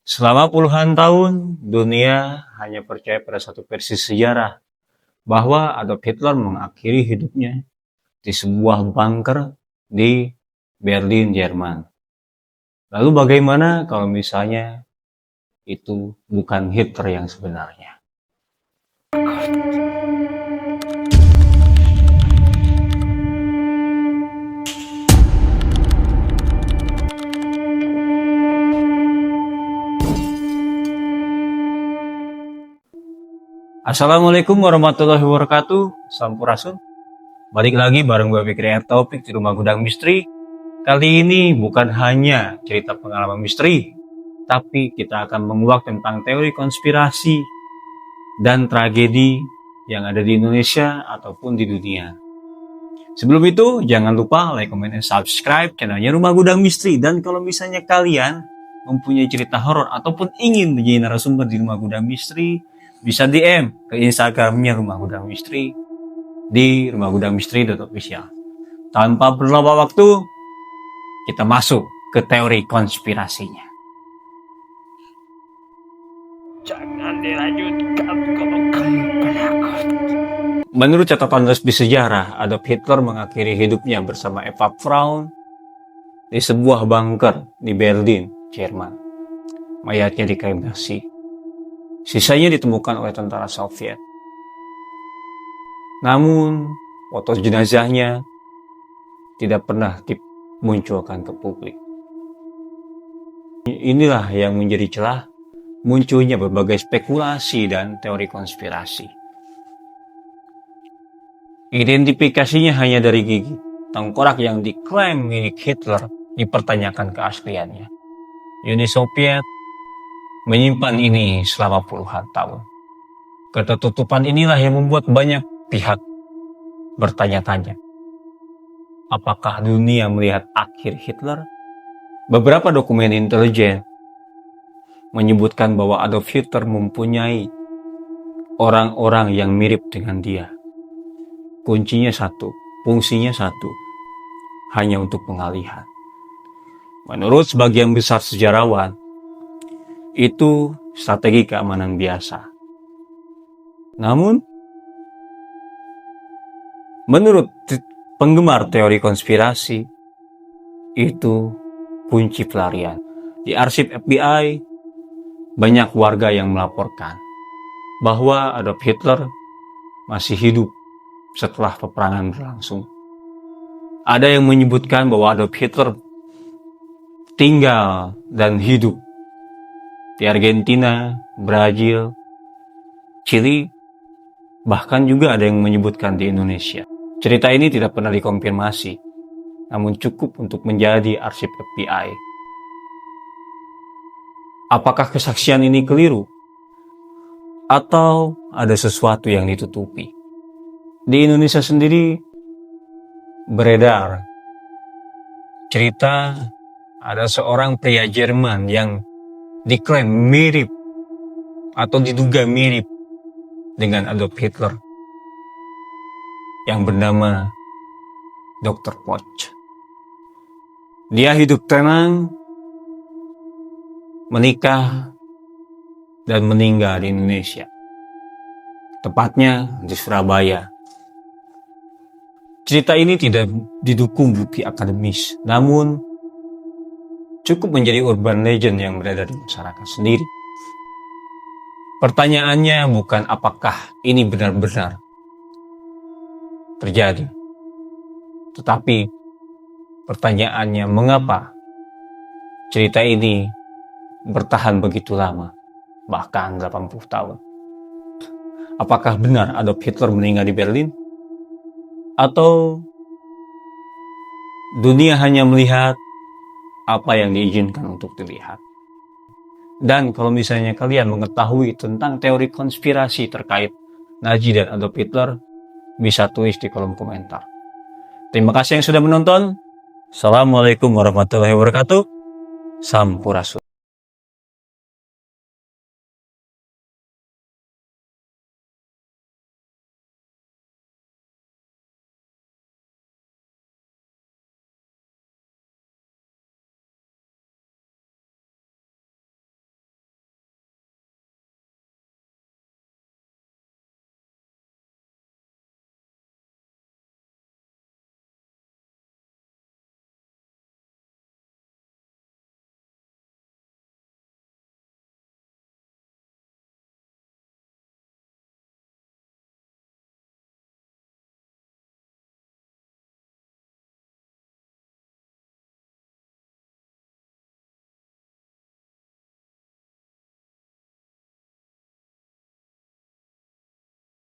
Selama puluhan tahun, dunia hanya percaya pada satu versi sejarah bahwa Adolf Hitler mengakhiri hidupnya di sebuah bunker di Berlin, Jerman. Lalu bagaimana kalau misalnya itu bukan Hitler yang sebenarnya? Assalamualaikum warahmatullahi wabarakatuh. Sampurasun. Balik lagi bareng gue Fikri Taufik di Rumah Gudang Misteri. Kali ini bukan hanya cerita pengalaman misteri, tapi kita akan menguak tentang teori konspirasi dan tragedi yang ada di Indonesia ataupun di dunia. Sebelum itu, jangan lupa like, comment, dan subscribe channelnya Rumah Gudang Misteri. Dan kalau misalnya kalian mempunyai cerita horor ataupun ingin menjadi narasumber di Rumah Gudang Misteri, bisa DM ke Instagramnya Rumah Gudang Misteri di rumahgudangmisteri.official. Tanpa berlama waktu, kita masuk ke teori konspirasinya. Jangan dilanjutkan kalau kamu penakut. Menurut catatan resmi sejarah, Adolf Hitler mengakhiri hidupnya bersama Eva Braun di sebuah bunker di Berlin, Jerman. Mayatnya dikremasi. Sisanya ditemukan oleh tentara Soviet. Namun, foto jenazahnya tidak pernah dimunculkan ke publik. Inilah yang menjadi celah munculnya berbagai spekulasi dan teori konspirasi. Identifikasinya hanya dari gigi. Tengkorak yang diklaim milik Hitler dipertanyakan keasliannya. Uni Soviet menyimpan ini selama puluhan tahun. Ketertutupan inilah yang membuat banyak pihak bertanya-tanya. Apakah dunia melihat akhir Hitler? Beberapa dokumen intelijen menyebutkan bahwa Adolf Hitler mempunyai orang-orang yang mirip dengan dia. Kuncinya satu, fungsinya satu, hanya untuk pengalihan. Menurut sebagian besar sejarawan, itu strategi keamanan biasa. Namun, menurut penggemar teori konspirasi, itu kunci pelarian. Di arsip FBI, banyak warga yang melaporkan bahwa Adolf Hitler masih hidup setelah peperangan berlangsung. Ada yang menyebutkan bahwa Adolf Hitler tinggal dan hidup di Argentina, Brazil, Chili, bahkan juga ada yang menyebutkan di Indonesia. Cerita ini tidak pernah dikonfirmasi, namun cukup untuk menjadi arsip FBI. Apakah kesaksian ini keliru? Atau ada sesuatu yang ditutupi? Di Indonesia sendiri beredar cerita ada seorang pria Jerman yang diklaim mirip atau diduga mirip dengan Adolf Hitler yang bernama Dr. Poch. Dia hidup tenang, menikah, dan meninggal di Indonesia. Tepatnya di Surabaya. Cerita ini tidak didukung bukti akademis, namun cukup menjadi urban legend yang berada di masyarakat sendiri. Pertanyaannya bukan apakah ini benar-benar terjadi, tetapi pertanyaannya mengapa cerita ini bertahan begitu lama, bahkan 80 tahun. Apakah benar Adolf Hitler meninggal di Berlin? Atau dunia hanya melihat apa yang diizinkan untuk dilihat? Dan kalau misalnya kalian mengetahui tentang teori konspirasi terkait Nazi dan Adolf Hitler, bisa tulis di kolom komentar. Terima kasih yang sudah menonton. Assalamualaikum warahmatullahi wabarakatuh. Sampurasun.